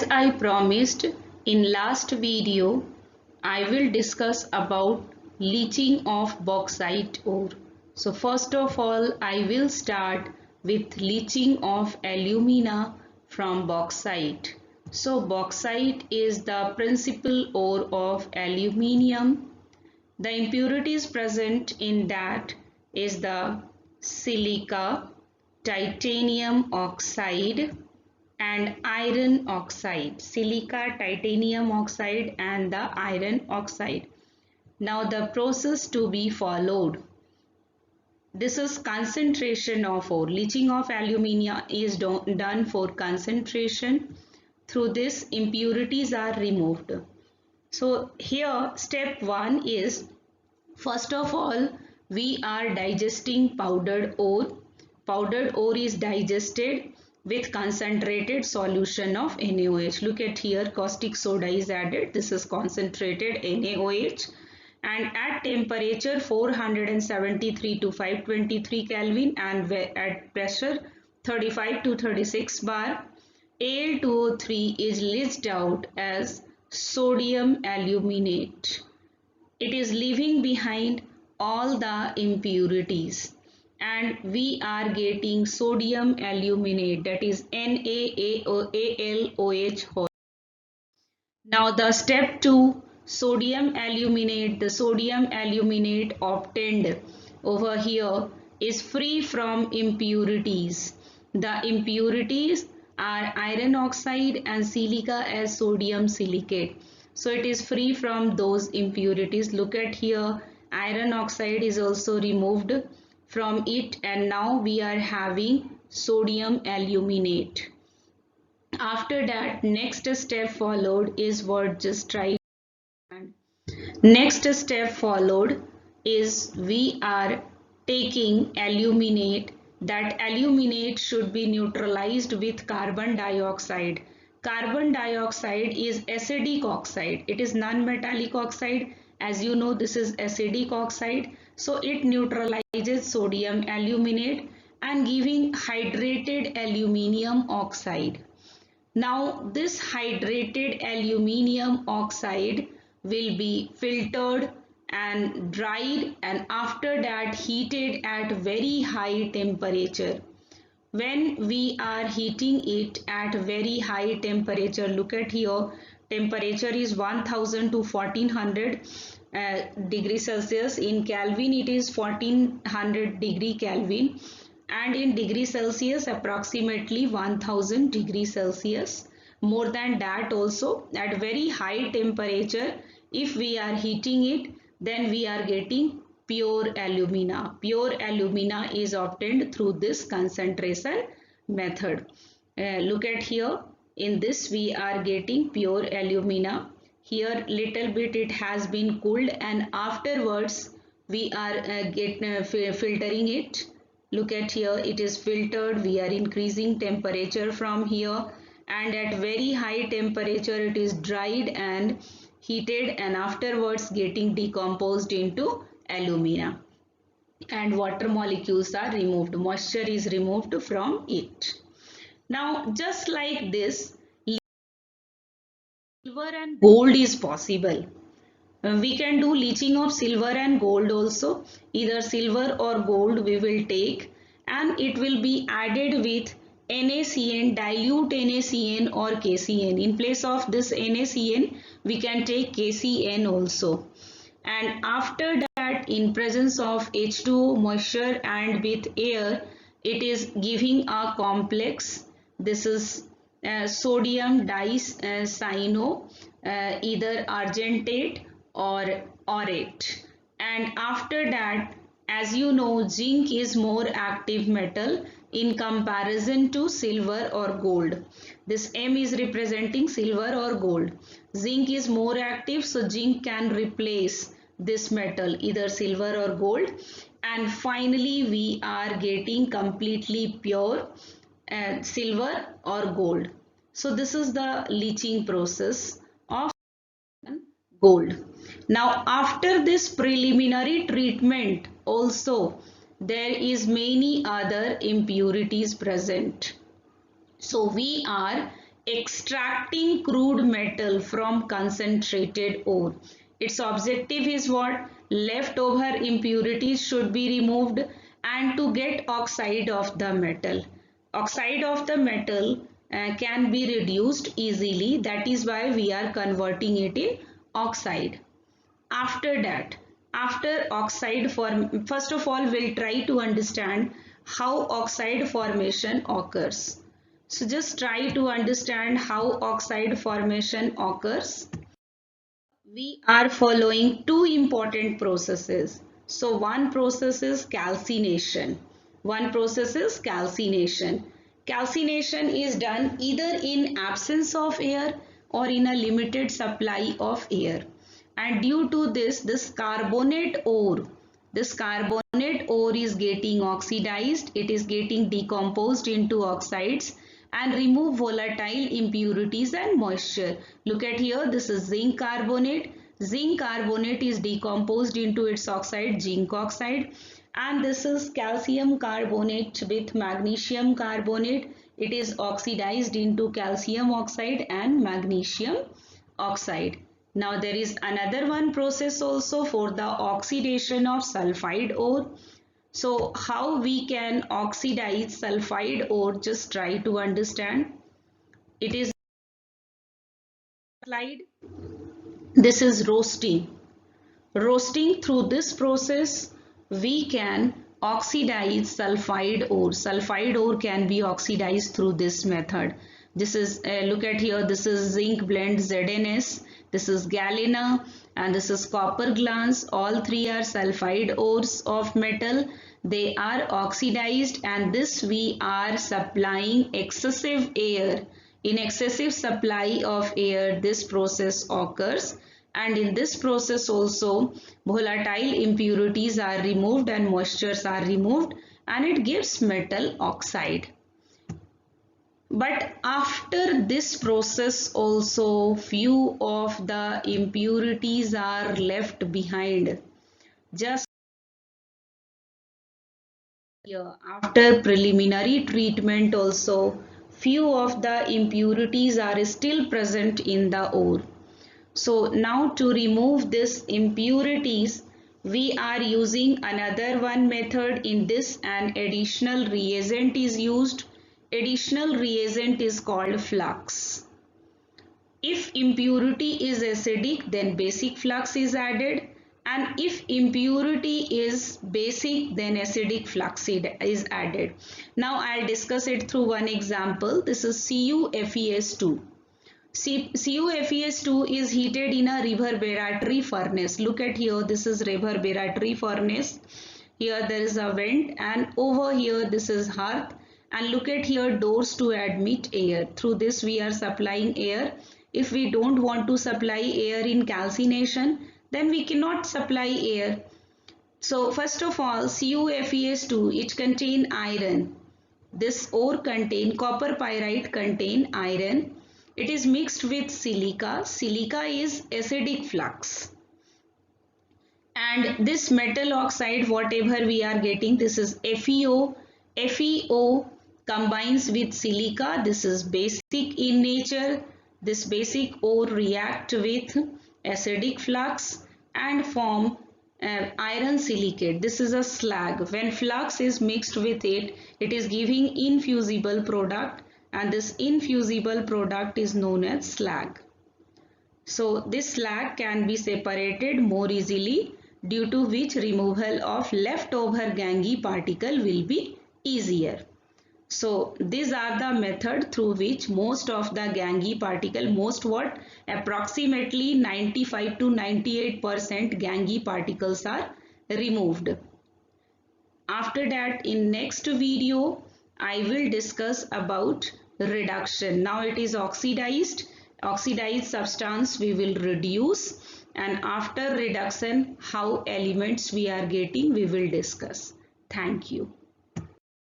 As I promised in last video, I will discuss about leaching of bauxite ore. So first of all, I will start with leaching of alumina from bauxite. So bauxite is the principal ore of aluminium. The impurities present in that is the silica, titanium oxide, and iron oxide. Silica, titanium oxide, and the iron oxide. Now the process to be followed. This is concentration of ore. Leaching of alumina is done for concentration. Through this, impurities are removed. So here step 1 is, first of all, we are digesting powdered ore. Powdered ore is digested with concentrated solution of NaOH. Look at here, caustic soda is added. This is concentrated NaOH, and at temperature 473 to 523 Kelvin and at pressure 35 to 36 bar, Al2O3 is leached out as sodium aluminate. It is leaving behind all the impurities, and we are getting sodium aluminate, that is NaAlOH. Now the step 2, sodium aluminate. The sodium aluminate obtained over here is free from impurities. The impurities are iron oxide and silica as sodium silicate. So it is free from those impurities. Look at here, iron oxide is also removed from it, and now we are having sodium aluminate. After that, next step followed is what just right. Next step followed is we are taking aluminate. That aluminate should be neutralized with carbon dioxide. Carbon dioxide is acidic oxide. It is non-metallic oxide. As you know, this is acidic oxide. So it neutralizes sodium aluminate and giving hydrated aluminium oxide. Now this hydrated aluminium oxide will be filtered and dried, and after that heated at very high temperature. When we are heating it at very high temperature, look at here, temperature is 1000 to 1400 degrees Celsius. In Kelvin it is 1400 degree Kelvin, and in degree Celsius approximately 1000 degrees Celsius. More than that also, at very high temperature, if we are heating it, then we are getting pure alumina. Pure alumina is obtained through this concentration method. Look at here, in this we are getting pure alumina. Here little bit it has been cooled, and afterwards we are filtering it. Look at here, it is filtered. We are increasing temperature from here, and at very high temperature it is dried and heated, and afterwards getting decomposed into alumina, and water molecules are removed. Moisture is removed from it. Now just like this, silver and gold is possible. We can do leaching of silver and gold also. Either silver or gold we will take, and it will be added with NaCN, dilute NaCN or KCN. In place of this NaCN, we can take KCN also. And after that, in presence of H2O, moisture, and with air, it is giving a complex. This is sodium dicyano, either argentate or aurate. And after that, as you know, zinc is more active metal in comparison to silver or gold. This M is representing silver or gold. Zinc is more active, so zinc can replace this metal, either silver or gold. And finally we are getting completely pure silver or gold. So this is the leaching process of gold. Now after this preliminary treatment also, there is many other impurities present. So we are extracting crude metal from concentrated ore. Its objective is what? Leftover impurities should be removed and to get oxide of the metal. Oxide of the metal can be reduced easily. That is why we are converting it in oxide. After that, after oxide form, first of all we'll try to understand how oxide formation occurs. So just try to understand how oxide formation occurs. We are following two important processes. So one process is calcination. One process is calcination. Calcination is done either in absence of air or in a limited supply of air. And due to this, this carbonate ore is getting oxidized. It is getting decomposed into oxides and remove volatile impurities and moisture. Look at here, this is zinc carbonate. Zinc carbonate is decomposed into its oxide, zinc oxide, and this is calcium carbonate with magnesium carbonate. It is oxidized into calcium oxide and magnesium oxide. Now there is another one process also for the oxidation of sulfide ore. So how we can oxidize sulfide ore, just try to understand. It is slide. This is roasting. Roasting, through this process we can oxidize sulfide ore. Sulfide ore can be oxidized through this method. This is look at here, this is zinc blende ZNS, this is galena, and this is copper glance. All three are sulfide ores of metal. They are oxidized, and this we are supplying excessive air. In excessive supply of air, this process occurs, and in this process also volatile impurities are removed and moistures are removed, and it gives metal oxide. But after this process also few of the impurities are left behind. Just here, after preliminary treatment also few of the impurities are still present in the ore. So now to remove these impurities, we are using another one method. In this, an additional reagent is used. Additional reagent is called flux. If impurity is acidic, then basic flux is added, and if impurity is basic, then acidic flux is added. Now I'll discuss it through one example. This is CuFeS2. CuFeS2 is heated in a reverberatory furnace. Look at here, this is reverberatory furnace. Here there is a vent, and over here this is hearth, and look at here, doors to admit air. Through this we are supplying air. If we don't want to supply air in calcination, then we cannot supply air. So first of all, CuFeS2, it contain iron. This ore contain, copper pyrite contain iron. It is mixed with silica. Silica is acidic flux. And this metal oxide, whatever we are getting, this is FeO. FeO combines with silica. This is basic in nature. This basic ore react with acidic flux and form iron silicate. This is a slag. When flux is mixed with it, it is giving infusible product, and this infusible product is known as slag. So this slag can be separated more easily, due to which removal of leftover gangue particle will be easier. So these are the method through which most of the gangue particle, approximately 95 to 98% gangue particles are removed. After that, in next video, I will discuss about reduction. Now it is oxidized substance we will reduce, and after reduction how elements we are getting we will discuss. Thank you.